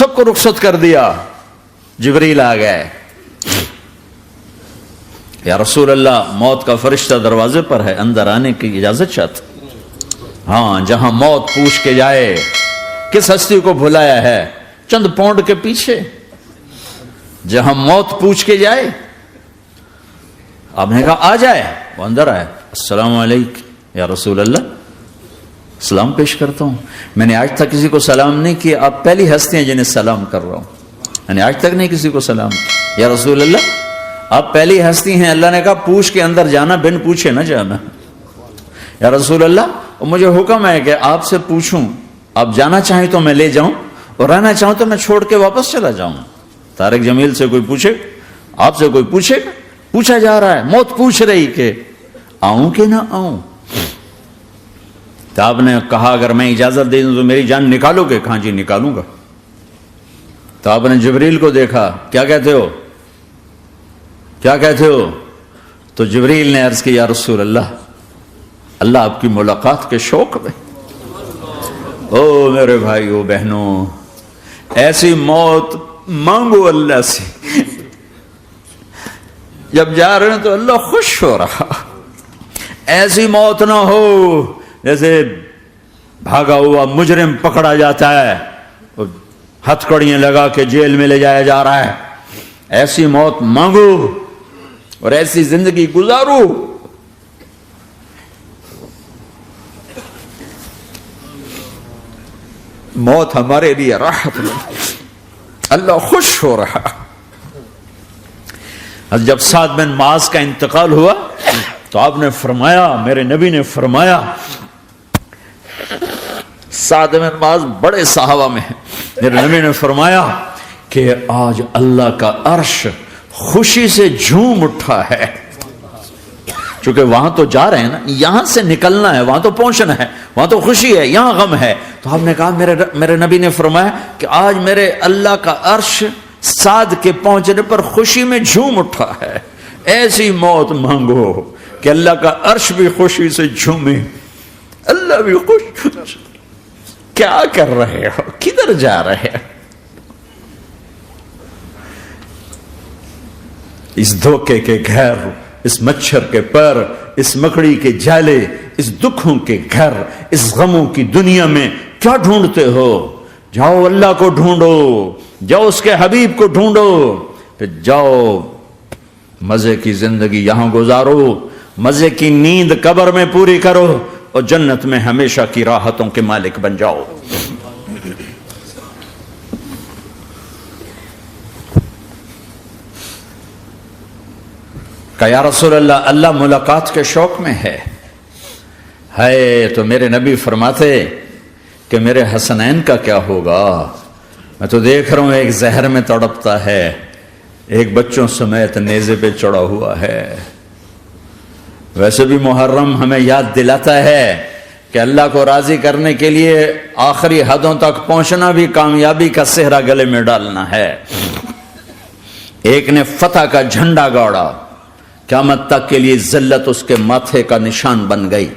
سب کو رخصت کر دیا. جبریل آ گئے. یا رسول اللہ موت کا فرشتہ دروازے پر ہے, اندر آنے کی اجازت چاہتا. ہاں, جہاں موت پوچھ کے جائے کس ہستی کو بھلایا ہے, چند پونڈ کے پیچھے جہاں موت پوچھ کے جائے. آپ نے کہا آ جائے, وہ اندر آئے. السلام علیکم یا رسول اللہ, سلام پیش کرتا ہوں. میں نے آج تک کسی کو سلام نہیں کیا, آپ پہلی ہستی ہیں جنہیں سلام کر رہا ہوں. میں نے آج تک نہیں کسی کو سلام کیا. یا رسول اللہ آپ پہلی ہستی ہیں. اللہ نے کہا پوچھ کے اندر جانا, بن پوچھے نہ جانا. یا رسول اللہ مجھے حکم ہے کہ آپ سے پوچھوں, آپ جانا چاہیں تو میں لے جاؤں, اور رہنا چاہوں تو میں چھوڑ کے واپس چلا جاؤں. طارق جمیل سے کوئی پوچھے, آپ سے کوئی پوچھے, پوچھا جا رہا ہے, موت پوچھ رہی کہ آؤں کہ نہ آؤں. تو آپ نے کہا اگر میں اجازت دے دوں تو میری جان نکالو گے؟ کہاں جی نکالوں گا. تو آپ نے جبریل کو دیکھا, کیا کہتے ہو, کیا کہتے ہو؟ تو جبریل نے عرض کی یا رسول اللہ, اللہ آپ کی ملاقات کے شوق میں. او میرے بھائیو بہنوں, ایسی موت مانگو اللہ سے. جب جا رہے ہیں تو اللہ خوش ہو رہا. ایسی موت نہ ہو جیسے بھاگا ہوا مجرم پکڑا جاتا ہے, ہتھکڑیاں لگا کے جیل میں لے جایا جا رہا ہے. ایسی موت مانگو اور ایسی زندگی گزارو. موت ہمارے لیے راحت نہیں, اللہ خوش ہو رہا. جب سعد بن معاذ کا انتقال ہوا تو آپ نے فرمایا, میرے نبی نے فرمایا, سعد بن معاذ بڑے صحابہ میں ہیں, میرے نبی نے فرمایا کہ آج اللہ کا عرش خوشی سے جھوم اٹھا ہے. چونکہ وہاں تو جا رہے ہیں نا, یہاں سے نکلنا ہے, وہاں تو پہنچنا ہے, وہاں تو خوشی ہے, یہاں غم ہے. تو آپ نے کہا, میرے نبی نے فرمایا کہ آج میرے اللہ کا عرش سعد کے پہنچنے پر خوشی میں جھوم اٹھا ہے. ایسی موت مانگو کہ اللہ کا عرش بھی خوشی سے جھومے, اللہ بھی خوش. کیا کر رہے ہو, کدھر جا رہے ہو؟ اس دھوکے کے گھر, اس مچھر کے پر, اس مکڑی کے جالے, اس دکھوں کے گھر, اس غموں کی دنیا میں کیا ڈھونڈتے ہو؟ جاؤ اللہ کو ڈھونڈو, جاؤ اس کے حبیب کو ڈھونڈو, پھر جاؤ مزے کی زندگی یہاں گزارو, مزے کی نیند قبر میں پوری کرو, اور جنت میں ہمیشہ کی راحتوں کے مالک بن جاؤ. کہ یا رسول اللہ, اللہ ملاقات کے شوق میں ہے. تو میرے نبی فرماتے کہ میرے حسنین کا کیا ہوگا؟ میں تو دیکھ رہا ہوں ایک زہر میں تڑپتا ہے, ایک بچوں سمیت نیزے پہ چڑھا ہوا ہے. ویسے بھی محرم ہمیں یاد دلاتا ہے کہ اللہ کو راضی کرنے کے لیے آخری حدوں تک پہنچنا بھی کامیابی کا صحرا گلے میں ڈالنا ہے. ایک نے فتح کا جھنڈا گاڑا, قیامت تک کے لیے ذلت اس کے ماتھے کا نشان بن گئی.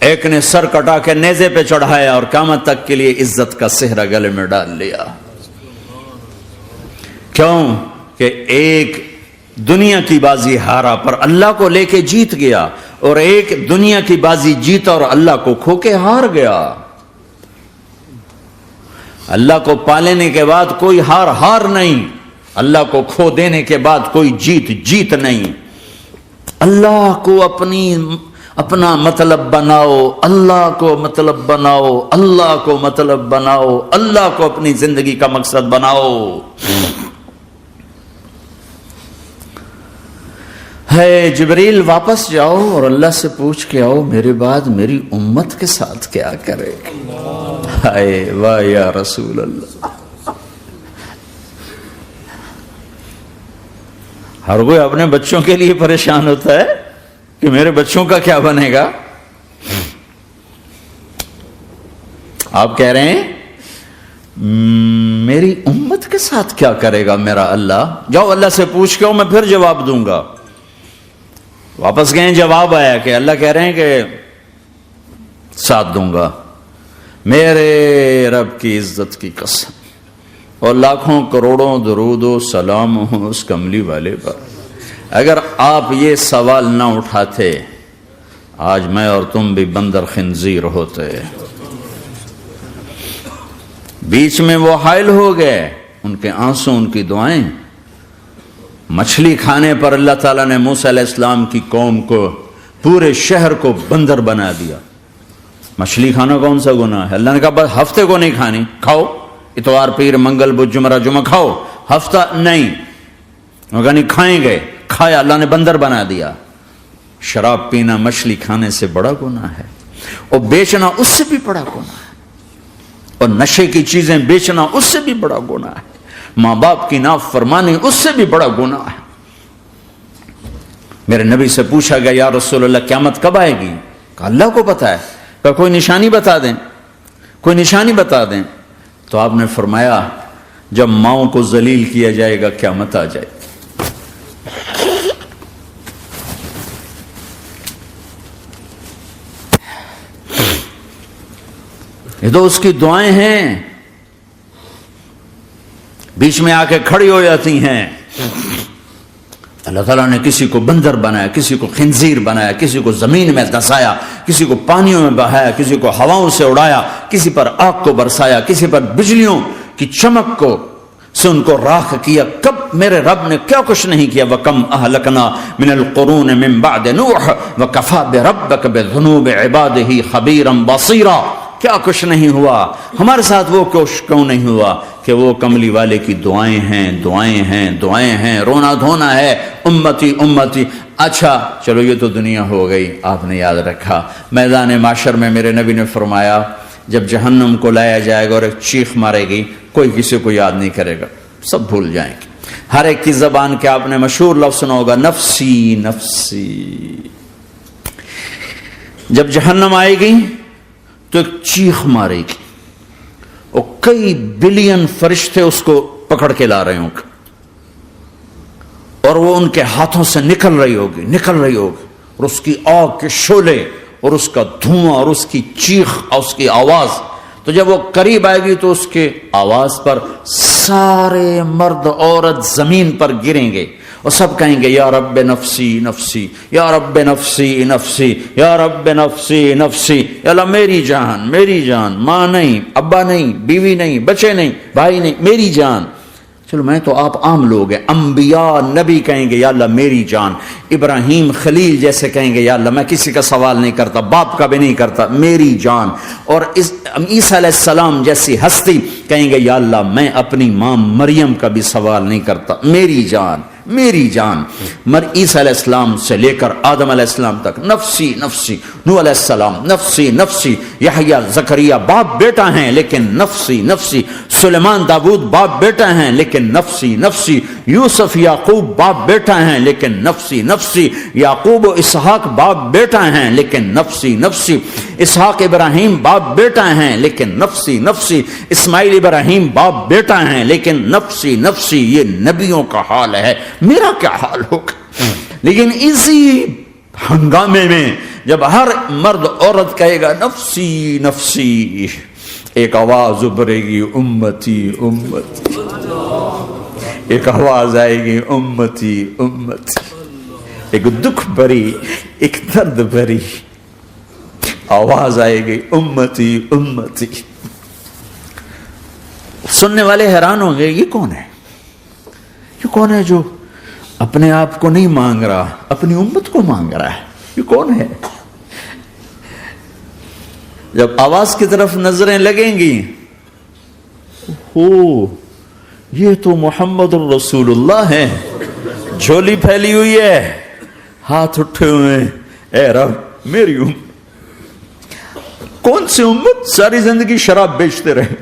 ایک نے سر کٹا کے نیزے پہ چڑھایا اور قیامت تک کے لیے عزت کا صحرا گلے میں ڈال لیا. کیوں کہ ایک دنیا کی بازی ہارا پر اللہ کو لے کے جیت گیا, اور ایک دنیا کی بازی جیتا اور اللہ کو کھو کے ہار گیا. اللہ کو پالینے کے بعد کوئی ہار نہیں, اللہ کو کھو دینے کے بعد کوئی جیت نہیں. اللہ کو اپنا مطلب بناؤ, اللہ کو مطلب بناؤ, اللہ کو مطلب بناؤ, اللہ کو اپنی زندگی کا مقصد بناؤ. ہے جبریل واپس جاؤ اور اللہ سے پوچھ کے آؤ میرے بعد میری امت کے ساتھ کیا کرے. ہائے واہ یا رسول اللہ. ہر کوئی اپنے بچوں کے لیے پریشان ہوتا ہے کہ میرے بچوں کا کیا بنے گا. آپ کہہ رہے ہیں میری امت کے ساتھ کیا کرے گا میرا اللہ. جاؤ اللہ سے پوچھ کے آؤ, میں پھر جواب دوں گا. واپس گئے, جواب آیا کہ اللہ کہہ رہے ہیں کہ ساتھ دوں گا. میرے رب کی عزت کی قسم, اور لاکھوں کروڑوں درود و سلام ہوں اس کملی والے پر. اگر آپ یہ سوال نہ اٹھاتے آج میں اور تم بھی بندر خنزیر ہوتے. بیچ میں وہ حائل ہو گئے، ان کے آنسو، ان کی دعائیں. مچھلی کھانے پر اللہ تعالیٰ نے موسیٰ علیہ السلام کی قوم کو، پورے شہر کو بندر بنا دیا. مچھلی کھانا کون سا گناہ ہے؟ اللہ نے کہا بس ہفتے کو نہیں کھانی، کھاؤ اتوار پیر منگل بدھ جمعہ جمعہ کھاؤ، ہفتہ نہیں. مگر نہیں کھائیں گے، کھایا، اللہ نے بندر بنا دیا. شراب پینا مچھلی کھانے سے بڑا گناہ ہے، اور بیچنا اس سے بھی بڑا گناہ ہے، اور نشے کی چیزیں بیچنا اس سے بھی بڑا گناہ ہے، ماں باپ کی نافرمانی اس سے بھی بڑا گناہ ہے. میرے نبی سے پوچھا گیا یا رسول اللہ قیامت کب آئے گی؟ کہا اللہ کو پتا ہے. کہا کوئی نشانی بتا دیں، کوئی نشانی بتا دیں. تو آپ نے فرمایا جب ماؤں کو ذلیل کیا جائے گا قیامت آ جائے گی. یہ تو اس کی دعائیں ہیں، بیچ میں آ کے کھڑی ہو جاتی ہیں. اللہ تعالیٰ نے کسی کو بندر بنایا، کسی کو خنزیر بنایا، کسی کو زمین میں دھسایا، کسی کو پانیوں میں بہایا، کسی کو ہواؤں سے اڑایا، کسی پر آگ کو برسایا، کسی پر بجلیوں کی چمک کو سے ان کو راکھ کیا. کب میرے رب نے کیا کچھ نہیں کیا. وَكَمْ أَهْلَكْنَا مِنَ الْقُرُونِ مِنْ بَعْدِ نُوحٍ وَكَفَى بِرَبِّكَ بِذُنُوبِ عِبَادِهِ خَبِيرًا بَصِيرًا. کیا کچھ نہیں ہوا ہمارے ساتھ، وہ کچھ کیوں نہیں ہوا کہ وہ کملی والے کی دعائیں ہیں، دعائیں ہیں، دعائیں ہیں، رونا دھونا ہے، امتی امتی. اچھا چلو یہ تو دنیا ہو گئی. آپ نے یاد رکھا میدان معاشر میں میرے نبی نے فرمایا جب جہنم کو لایا جائے گا اور ایک چیخ مارے گی، کوئی کسی کو یاد نہیں کرے گا، سب بھول جائیں گے. ہر ایک کی زبان کے آپ نے مشہور لفظ سنا ہوگا نفسی نفسی. جب جہنم آئے گی تو ایک چیخ مارے گی اور کئی بلین فرشتے اس کو پکڑ کے لا رہے ہوں گے، اور وہ ان کے ہاتھوں سے نکل رہی ہوگی، اور اس کی آگ کے شعلے اور اس کا دھواں اور اس کی چیخ اور اس کی آواز. تو جب وہ قریب آئے گی تو اس کے آواز پر سارے مرد عورت زمین پر گریں گے اور سب کہیں گے یا رب نفسی نفسی، یا رب نفسی نفسی، یا رب نفسی نفسی. یا اللہ میری جان، میری جان، ماں نہیں، ابا نہیں، بیوی نہیں، بچے نہیں، بھائی نہیں، میری جان. چلو میں تو آپ عام لوگ ہیں، انبیاء نبی کہیں گے یا اللہ میری جان. ابراہیم خلیل جیسے کہیں گے یا اللہ میں کسی کا سوال نہیں کرتا، باپ کا بھی نہیں کرتا، میری جان. اور عیسیٰ علیہ السلام جیسی ہستی کہیں گے یا اللہ میں اپنی ماں مریم کا بھی سوال نہیں کرتا، میری جان، میری جان. عیسیٰ علیہ السلام سے لے کر آدم علیہ السلام تک نفسی نفسی. نوح علیہ السلام نفسی نفسی. یحییٰ زکریا باپ بیٹا ہیں لیکن نفسی نفسی. سلیمان داؤد باپ بیٹا ہیں لیکن نفسی نفسی. یوسف یعقوب باپ بیٹا ہیں لیکن نفسی نفسی. یعقوب و اسحاق باپ بیٹا ہیں لیکن نفسی نفسی. اسحاق ابراہیم باپ بیٹا ہیں لیکن نفسی نفسی. اسماعیل ابراہیم باپ بیٹا ہیں لیکن نفسی نفسی. یہ نبیوں کا حال ہے، میرا کیا حال ہوگا؟ لیکن اسی ہنگامے میں جب ہر مرد عورت کہے گا نفسی نفسی، ایک آواز ابھرے گی امتی امتی. ایک آواز آئے گی امتی امتی. ایک دکھ بھری، ایک درد بھری آواز آئے گی امتی امتی. سننے والے حیران ہوں گے یہ کون ہے، یہ کون ہے جو اپنے آپ کو نہیں مانگ رہا، اپنی امت کو مانگ رہا ہے، یہ کون ہے؟ جب آواز کی طرف نظریں لگیں گی، ہو یہ تو محمد الرسول اللہ ہے، جھولی پھیلی ہوئی ہے، ہاتھ اٹھے ہوئے ہیں، اے رب میری امت. کون سی امت ساری زندگی شراب بیچتے رہے؟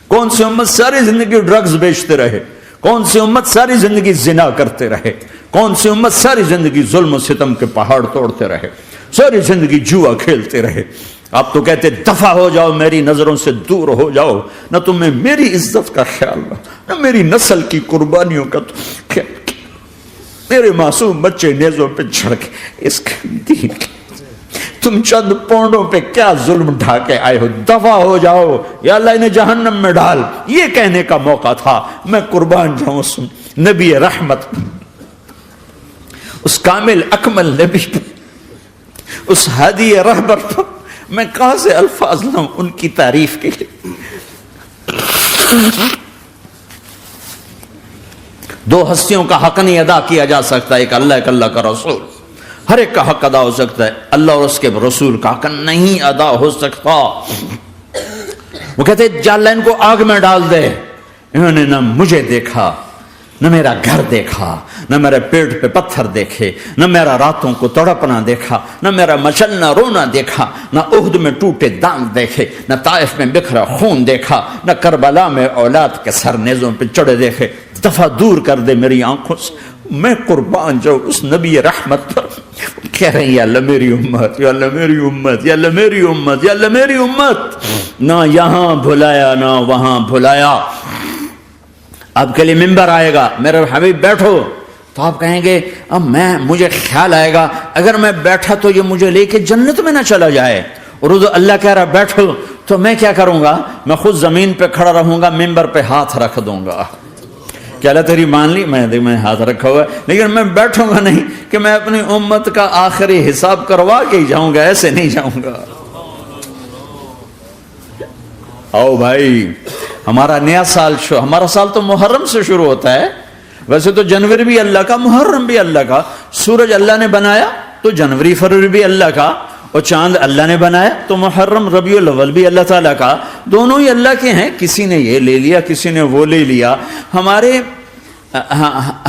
کون سی امت ساری زندگی ڈرگز بیچتے رہے؟ کون سی امت ساری زندگی زنا کرتے رہے؟ کون سی امت ساری زندگی ظلم و ستم کے پہاڑ توڑتے رہے؟ ساری زندگی جوا کھیلتے رہے؟ آپ تو کہتے دفع ہو جاؤ، میری نظروں سے دور ہو جاؤ، نہ تمہیں میری عزت کا خیال نہ میری نسل کی قربانیوں کا خیال. میرے معصوم بچے نیزوں پہ چڑھ کے اس دین تم چند پونڈوں پہ کیا ظلم ڈھا کے آئے ہو، دفع ہو جاؤ یا اللہ انہیں جہنم میں ڈال، یہ کہنے کا موقع تھا۔ میں قربان جاؤں اس نبی رحمت، اس کامل اکمل نبی پر، اس ہادی رہبر پر میں کہاں سے الفاظ لاؤں ان کی تعریف کے لیے۔ دو ہستیوں کا حق نہیں ادا کیا جا سکتا، ایک اللہ، ایک اللہ کا رسول۔ ہر ایک کا حق ادا ہو سکتا ہے، اللہ اور اس کے رسول کا حق نہیں ادا ہو سکتا۔ وہ کہتے جا اللہ ان کو آگ میں ڈال دے۔ انہوں نے نہ مجھے دیکھا، نہ میرا گھر دیکھا، نہ میرے پیٹ پہ پتھر دیکھے، نہ میرا راتوں کو تڑپنا دیکھا، نہ میرا مچلنا رونا دیکھا، نہ احد میں ٹوٹے دانت دیکھے، نہ طائف میں بکھرا خون دیکھا، نہ کربلا میں اولاد کے سر نیزوں پہ چڑھے دیکھے۔ دفعہ دور کر دے میری آنکھوں سے۔ میں قربان جاؤں اس نبی رحمت پر۔ کہہ رہے ہیں یا اللہ میری امت، یا اللہ میری امت، یا اللہ میری امت، یا اللہ میری امت۔ نہ یہاں بھلایا نہ وہاں بھلایا۔ آپ کے لیے ممبر آئے گا، میرے حبیب بیٹھو، تو آپ کہیں گے اب مجھے خیال آئے گا اگر میں بیٹھا تو یہ مجھے لے کے جنت میں نہ چلا جائے، اور اللہ کہہ رہا بیٹھو تو میں کیا کروں گا؟ میں خود زمین پہ کھڑا رہوں گا، ممبر پہ ہاتھ رکھ دوں گا کہ اللہ تیری مان لی، میں ہاتھ رکھا ہوا ہے، لیکن میں بیٹھوں گا نہیں کہ میں اپنی امت کا آخری حساب کروا کے ہی جاؤں گا، ایسے نہیں جاؤں گا۔ آؤ بھائی، ہمارا نیا سال ہمارا سال تو محرم سے شروع ہوتا ہے، ویسے تو جنوری بھی اللہ کا، محرم بھی اللہ کا، سورج اللہ نے بنایا تو جنوری فروری بھی اللہ کا، اور چاند اللہ نے بنایا تو محرم ربیع الاول بھی اللہ تعالیٰ کا، دونوں ہی اللہ کے ہیں۔ کسی نے یہ لے لیا، کسی نے وہ لے لیا۔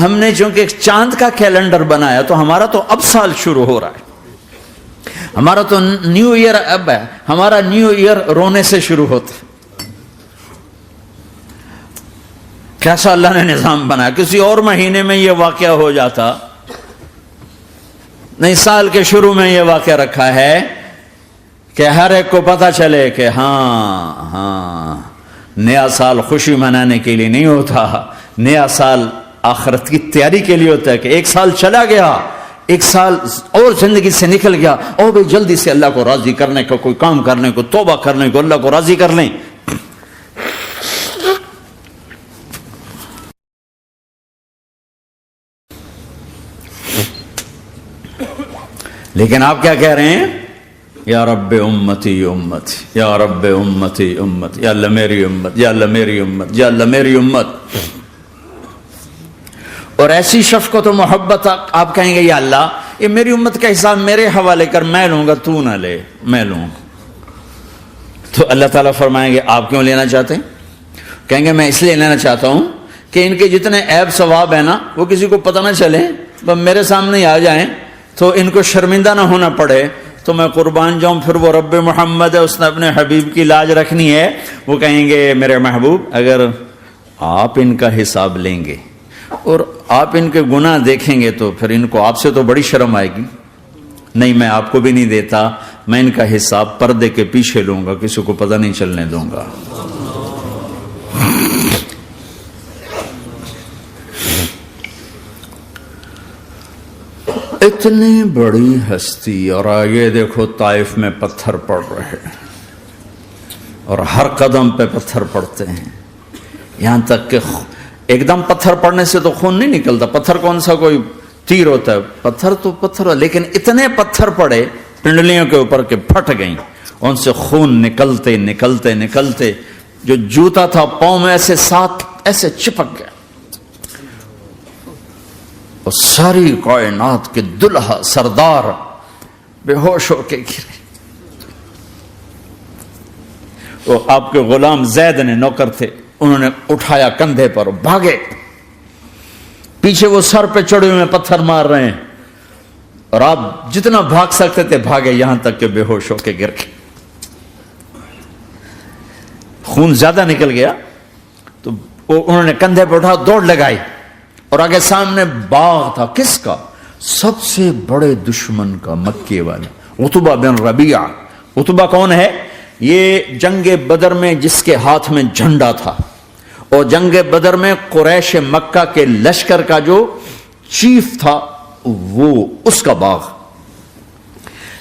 ہم نے چونکہ چاند کا کیلنڈر بنایا تو ہمارا تو اب سال شروع ہو رہا ہے، ہمارا تو نیو ایئر اب ہے، ہمارا نیو ایئر رونے سے شروع ہوتا ہے۔ کیسا اللہ نے نظام بنایا، کسی اور مہینے میں یہ واقعہ ہو جاتا، نہیں سال کے شروع میں یہ واقعہ رکھا ہے کہ ہر ایک کو پتہ چلے کہ ہاں نیا سال خوشی منانے کے لیے نہیں ہوتا، نیا سال آخرت کی تیاری کے لیے ہوتا ہے کہ ایک سال چلا گیا، ایک سال اور زندگی سے نکل گیا، اور بھائی جلدی سے اللہ کو راضی کرنے کو، کوئی کام کرنے کو، توبہ کرنے کو، اللہ کو راضی کر لیں۔ لیکن آپ کیا کہہ رہے ہیں؟ یا رب امتی امت، یا رب امتی امت، یا اللہ میری امت، یا اللہ میری امت، یا اللہ میری امت۔ اور ایسی شفقت و محبت آپ کہیں گے یا اللہ یہ میری امت کا حساب میرے حوالے کر، میں لوں گا، تو نہ لے، میں لوں۔ تو اللہ تعالیٰ فرمائیں گے آپ کیوں لینا چاہتے ہیں؟ کہیں گے میں اس لیے لینا چاہتا ہوں کہ ان کے جتنے عیب ثواب ہیں نا وہ کسی کو پتہ نہ چلے، بس میرے سامنے آ جائیں تو ان کو شرمندہ نہ ہونا پڑے، تو میں قربان جاؤں۔ پھر وہ رب محمد ہے، اس نے اپنے حبیب کی لاج رکھنی ہے، وہ کہیں گے میرے محبوب اگر آپ ان کا حساب لیں گے اور آپ ان کے گناہ دیکھیں گے تو پھر ان کو آپ سے تو بڑی شرم آئے گی، نہیں میں آپ کو بھی نہیں دیتا، میں ان کا حساب پردے کے پیچھے لوں گا، کسی کو پتہ نہیں چلنے دوں گا۔ اتنی بڑی ہستی، اور آگے دیکھو طائف میں پتھر پڑ رہے ہیں، اور ہر قدم پہ پتھر پڑتے ہیں، یہاں تک کہ ایک دم پتھر پڑنے سے تو خون نہیں نکلتا، پتھر کون سا کوئی تیر ہوتا ہے، پتھر تو پتھر، لیکن اتنے پتھر پڑے پنڈلیوں کے اوپر کے پھٹ گئیں، ان سے خون نکلتے نکلتے نکلتے جو جوتا تھا پاؤں میں ایسے ساتھ ایسے چپک گیا، اور ساری کائنات کے دلہا سردار بے ہوش ہو کے گرے۔ وہ آپ کے غلام زید نے نوکر تھے، انہوں نے اٹھایا کندھے پر، بھاگے، پیچھے وہ سر پہ چڑھے ہوئے پتھر مار رہے ہیں، اور آپ جتنا بھاگ سکتے تھے بھاگے، یہاں تک کہ بے ہوش ہو کے گر گئے۔ خون زیادہ نکل گیا تو انہوں نے کندھے پہ اٹھا، دوڑ لگائی، اور آگے سامنے باغ تھا، کس کا؟ سب سے بڑے دشمن کا، مکے والے عتبہ بن ربیعہ۔ عتبہ کون ہے؟ یہ جنگ بدر میں جس کے ہاتھ میں جھنڈا تھا، اور جنگ بدر میں قریش مکہ کے لشکر کا جو چیف تھا وہ، اس کا باغ۔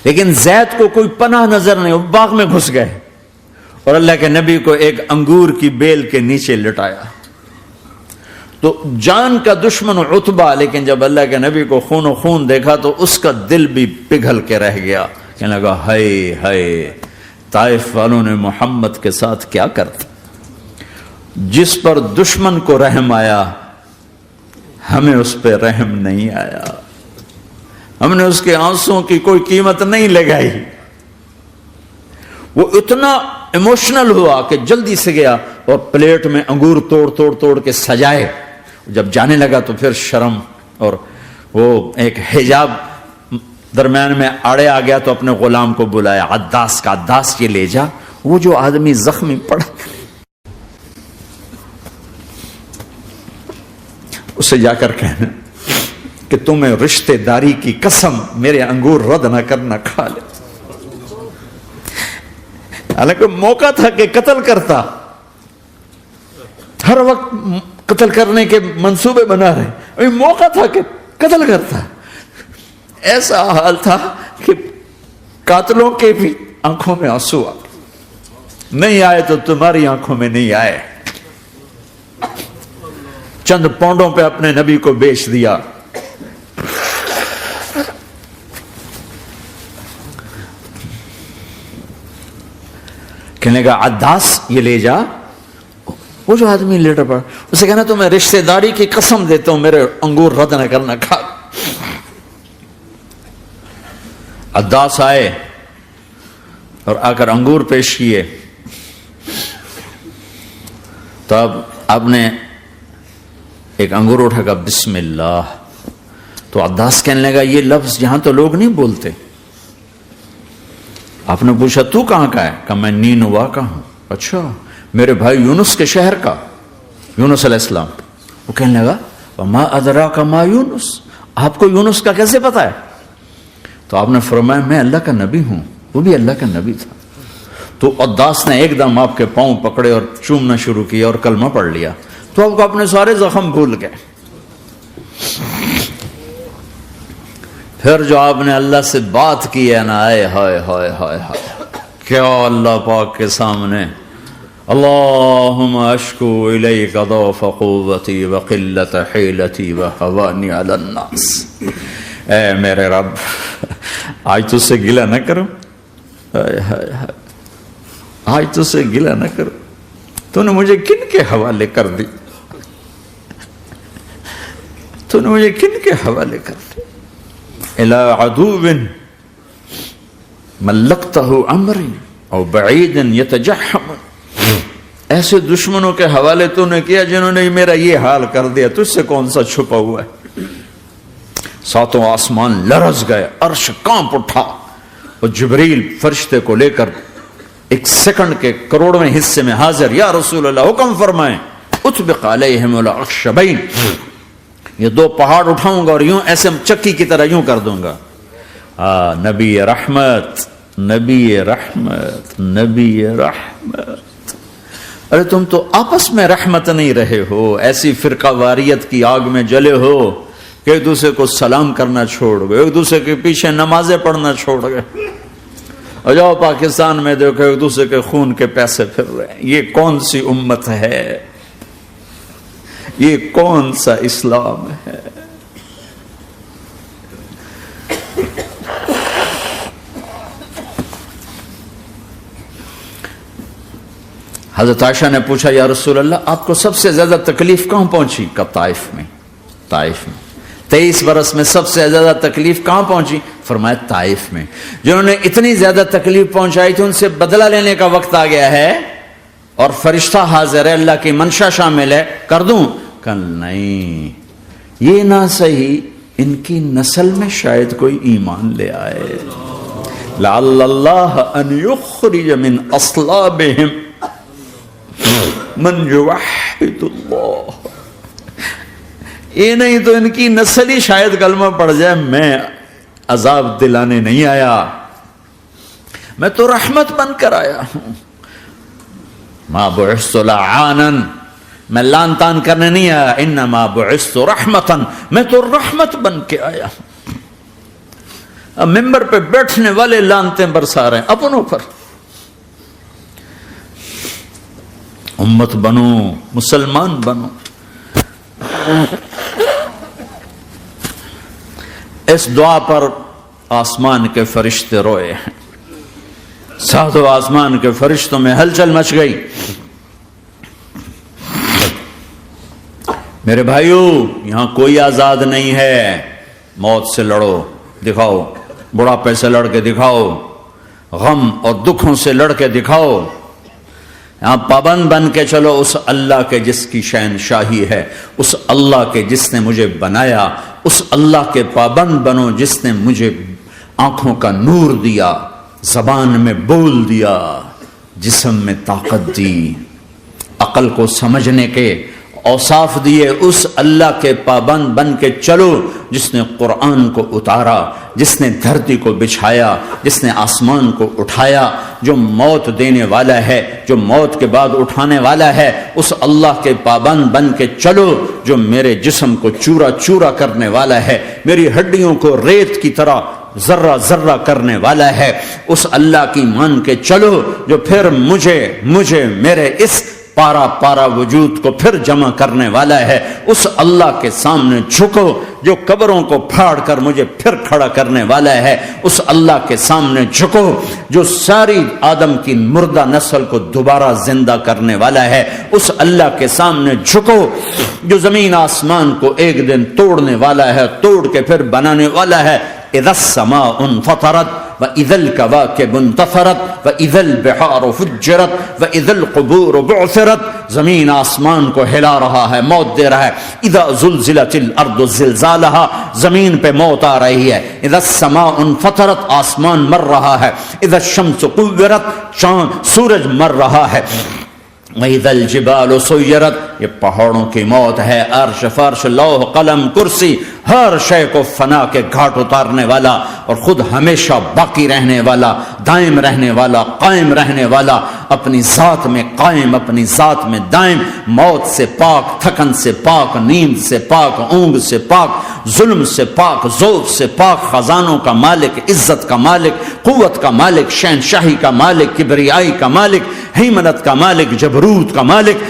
لیکن زید کو کوئی پناہ نظر نہیں، وہ باغ میں گھس گئے اور اللہ کے نبی کو ایک انگور کی بیل کے نیچے لٹایا. تو جان کا دشمن عتبہ، لیکن جب اللہ کے نبی کو خون و خون دیکھا تو اس کا دل بھی پگھل کے رہ گیا. کہنے لگا ہائے ہائے، طائف والوں نے محمد کے ساتھ کیا کرتا. جس پر دشمن کو رحم آیا ہمیں اس پہ رحم نہیں آیا، ہم نے اس کے آنسوں کی کوئی قیمت نہیں لگائی. وہ اتنا ایموشنل ہوا کہ جلدی سے گیا اور پلیٹ میں انگور توڑ کے سجائے. جب جانے لگا تو پھر شرم اور وہ ایک حجاب درمیان میں آڑے آ گیا تو اپنے غلام کو بلایا، عداس کا، عداس یہ لے جا وہ جو آدمی زخمی پڑا، اسے جا کر کہنا کہ تمہیں رشتہ داری کی قسم میرے انگور رد نہ کرنا، کھا لے. حالانکہ موقع تھا کہ قتل کرتا، ہر وقت قتل کرنے کے منصوبے بنا رہے، ابھی موقع تھا کہ قتل کرتا. ایسا حال تھا کہ قاتلوں کے بھی آنکھوں میں آنسو آ نہیں آئے تو تمہاری آنکھوں میں نہیں آئے. چند پونڈوں پہ اپنے نبی کو بیچ دیا. کہنے کا عداس یہ لے جا، وہ جو آدمی لیٹر پڑا اسے کہنا تو میں رشتہ داری کی قسم دیتا ہوں میرے انگور رد نہ کرنا، کھا. عداس آئے اور آ کر انگور پیش کیے تو اب آپ نے ایک انگور اٹھا کر بسم اللہ. تو عداس کہنے لگا یہ لفظ یہاں تو لوگ نہیں بولتے. آپ نے پوچھا تو کہاں کا ہے؟ کہا میں نینوا کا ہوں. اچھا، میرے بھائی یونس کے شہر کا، یونس علیہ السلام. وہ کہنے لگا وما ادراک ما یونس، آپ کو یونس کا کیسے پتا ہے؟ تو آپ نے فرمایا میں اللہ کا نبی ہوں، وہ بھی اللہ کا نبی تھا. تو عداس نے ایک دم آپ کے پاؤں پکڑے اور چومنا شروع کیا اور کلمہ پڑھ لیا. تو آپ کو اپنے سارے زخم بھول گئے. پھر جو آپ نے اللہ سے بات کی ہے نا، آئے ہائے ہائے ہائے ہائے، کیا اللہ پاک کے سامنے اللہم اشکو الیک ضعف قوتی وقلت حیلتی وہوانی علی الناس. اے میرے رب آج تجھ سے گلہ نہ کروں، آج تجھ سے گلہ نہ کروں، تو نے مجھے کن کے حوالے کر دی، تو نے مجھے کن کے حوالے کر دی. الی عدو ملکتہ امری او بعید یتجحم، ایسے دشمنوں کے حوالے تو نے کیا جنہوں نے میرا یہ حال کر دیا، تجھ سے کون سا چھپا ہوا ہے. ساتوں آسمان لرز گئے، عرش کانپ اٹھا اور جبریل فرشتے کو لے کر ایک سیکنڈ کے کروڑویں حصے میں حاضر. یا رسول اللہ حکم فرمائیں اطبق علیہم الاخشبین، یہ دو پہاڑ اٹھاؤں گا اور یوں ایسے چکی کی طرح یوں کر دوں گا. نبی رحمت، نبی رحمت، نبی رحمت. ارے تم تو آپس میں رحمت نہیں رہے ہو، ایسی فرقہ واریت کی آگ میں جلے ہو کہ ایک دوسرے کو سلام کرنا چھوڑ گئے، ایک دوسرے کے پیچھے نمازیں پڑھنا چھوڑ گئے. اور جاؤ پاکستان میں دیکھو ایک دوسرے کے خون کے پیسے پھر رہے ہیں. یہ کون سی امت ہے؟ یہ کون سا اسلام ہے؟ حضرت عائشہ نے پوچھا یا رسول اللہ آپ کو سب سے زیادہ تکلیف کہاں پہنچی؟ کہا طائف میں. طائف میں 23 برس میں سب سے زیادہ تکلیف کہاں پہنچی؟ فرمایا طائف میں. جنہوں نے اتنی زیادہ تکلیف پہنچائی تھی ان سے بدلہ لینے کا وقت آ گیا ہے اور فرشتہ حاضر ہے، اللہ کی منشا شامل ہے، کر دوں؟ کہ نہیں، یہ نہ صحیح، ان کی نسل میں شاید کوئی ایمان لے آئے. لعل اللہ ان یخرج من اصلابہم من یوحد اللہ. یہ نہیں تو ان کی نسل ہی شاید کلمہ پڑ جائے. میں عذاب دلانے نہیں آیا، میں تو رحمت بن کر آیا ہوں. ما بعثت لعانا، میں لان تان کرنے نہیں آیا. انما بعثت رحمتا، میں تو رحمت بن کے آیا ہوں. اب ممبر پہ بیٹھنے والے لانتیں برسا رہے ہیں اپنوں پر. امت بنو، مسلمان بنو. اس دعا پر آسمان کے فرشتے روئے ہیں. ساتوں آسمان کے فرشتوں میں ہلچل مچ گئی. میرے بھائیو، یہاں کوئی آزاد نہیں ہے. موت سے لڑو، دکھاؤ. بڑھاپے سے لڑ کے دکھاؤ. غم اور دکھوں سے لڑ کے دکھاؤ. یہاں پابند بن کے چلو اس اللہ کے جس کی شہنشاہی ہے، اس اللہ کے جس نے مجھے بنایا. اس اللہ کے پابند بنو جس نے مجھے آنکھوں کا نور دیا، زبان میں بول دیا، جسم میں طاقت دی، عقل کو سمجھنے کے اوصاف دیے. اس اللہ کے پابند بن کے چلو جس نے قرآن کو اتارا، جس نے دھرتی کو بچھایا، جس نے آسمان کو اٹھایا، جو موت دینے والا ہے، جو موت کے بعد اٹھانے والا ہے. اس اللہ کے پابند بن کے چلو جو میرے جسم کو چورا چورا کرنے والا ہے، میری ہڈیوں کو ریت کی طرح ذرہ ذرہ کرنے والا ہے. اس اللہ کی مان کے چلو جو پھر مجھے میرے اس پارا پارا وجود کو پھر جمع کرنے والا ہے. اس اللہ کے سامنے جھکو جو قبروں کو پھاڑ کر مجھے پھر کھڑا کرنے والا ہے. اس اللہ کے سامنے جھکو جو ساری آدم کی مردہ نسل کو دوبارہ زندہ کرنے والا ہے. اس اللہ کے سامنے جھکو جو زمین آسمان کو ایک دن توڑنے والا ہے، توڑ کے پھر بنانے والا ہے. اذا السماء انفطرت وَإِذَا الْكَوَاكِبُ انتَثَرَتْ وَإِذَا الْبِحَارُ فُجِّرَتْ وَإِذَا الْقُبُورُ بُعْثِرَتْ. زمین آسمان کو ہلا رہا ہے، موت دے رہا ہے. اِذَا زُلْزِلَتِ الْأَرْضُ زِلْزَالَهَا، زمین پہ موت آ رہی ہے. اِذَا السَّمَاءُ انفطرت، آسمان مر رہا ہے. اِذَا الشَّمْسُ كُوِّرَتْ، سورج مر رہا ہے. وَإِذَا الْجِبَالُ سُيِّرَتْ، یہ پہاڑوں کی موت ہے. عرش فرش لوح قلم کرسی ہر شے کو فنا کے گھاٹ اتارنے والا اور خود ہمیشہ باقی رہنے والا، دائم رہنے والا، قائم رہنے والا، اپنی ذات میں قائم، اپنی ذات میں دائم، موت سے پاک، تھکن سے پاک، نیند سے پاک، اونگ سے پاک، ظلم سے پاک، ذوق سے پاک، خزانوں کا مالک، عزت کا مالک، قوت کا مالک، شہنشاہی کا مالک، کبریائی کا مالک، ہیمنت کا مالک، جبروت کا مالک،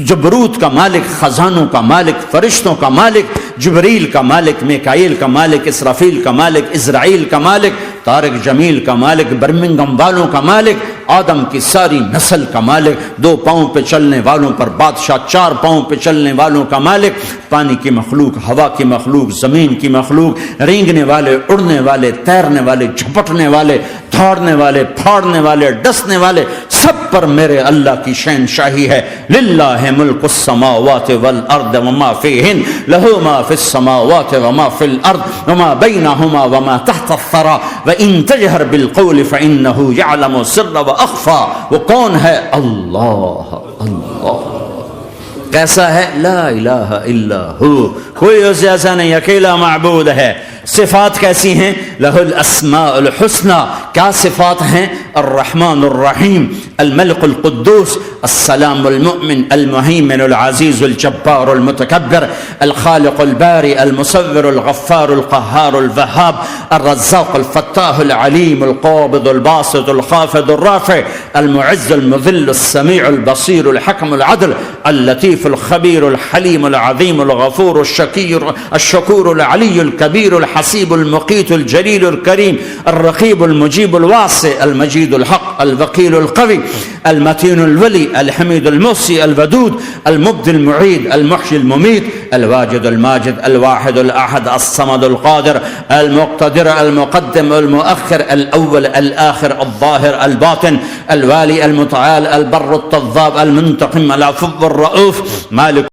جبروت کا مالک، خزانوں کا مالک، فرشتوں کا مالک، جبریل کا مالک، میکائیل کا مالک، اسرافیل کا مالک، اسرائیل کا مالک، طارق جمیل کا مالک، برمنگم والوں کا مالک، آدم کی ساری نسل کا مالک، 2 پاؤں پہ چلنے والوں پر بادشاہ، 4 پاؤں پہ چلنے والوں کا مالک، پانی کی مخلوق، ہوا کی مخلوق، زمین کی مخلوق، رینگنے والے، اڑنے والے، تیرنے والے، جھپٹنے والے، دھاڑنے والے، پھاڑنے والے، ڈسنے والے، سب پر میرے اللہ کی شہنشاہی ہے. للہ ملک السماوات والارض وما فیہن، لہ ما فی السماوات وما فی الارض وما بینہما وما تحت الثری وان تجہر بالقول فانہ یعلم السر واخفی. وہ کون ہے؟ اللہ. اللہ کیسا ہے؟ لا الہ الا ہو، کوئی اس جیسا نہیں، اکیلا معبود ہے. صفات کیسی ہیں؟ لہ الاسماء الحسنى. کیا صفات ہیں؟ الرحمن الرحیم، الملک القدوس، السلام المؤمن، المہیمن العزیز الجبار المتکبر، الخالق الباری المصور الغفار القہار الوہاب، الرزاق الفتاح العلیم القابض الباسط الخافض الرافع، المعز المذل السمیع البصیر الحکم العدل، اللطیف الخبیر الحلیم العظیم الغفور الشکور العلی الکبیر الحسیب المقیت الجلیل الکریم، الرقیب المجیب الواسع، المجید الحق، الوکیل القوی، المتین الولی، الحمید المحصی، الودود، المبدی المعید، المحیی الممیت، الواجد الماجد، الواحد الاحد، الصمد القادر، المقتدر، المقدم، المؤخر، الاول، الاخر، الظاهر، الباطن، الوالي، المتعال، البر، التواب، المنتقم، العفو، الرؤوف، مالك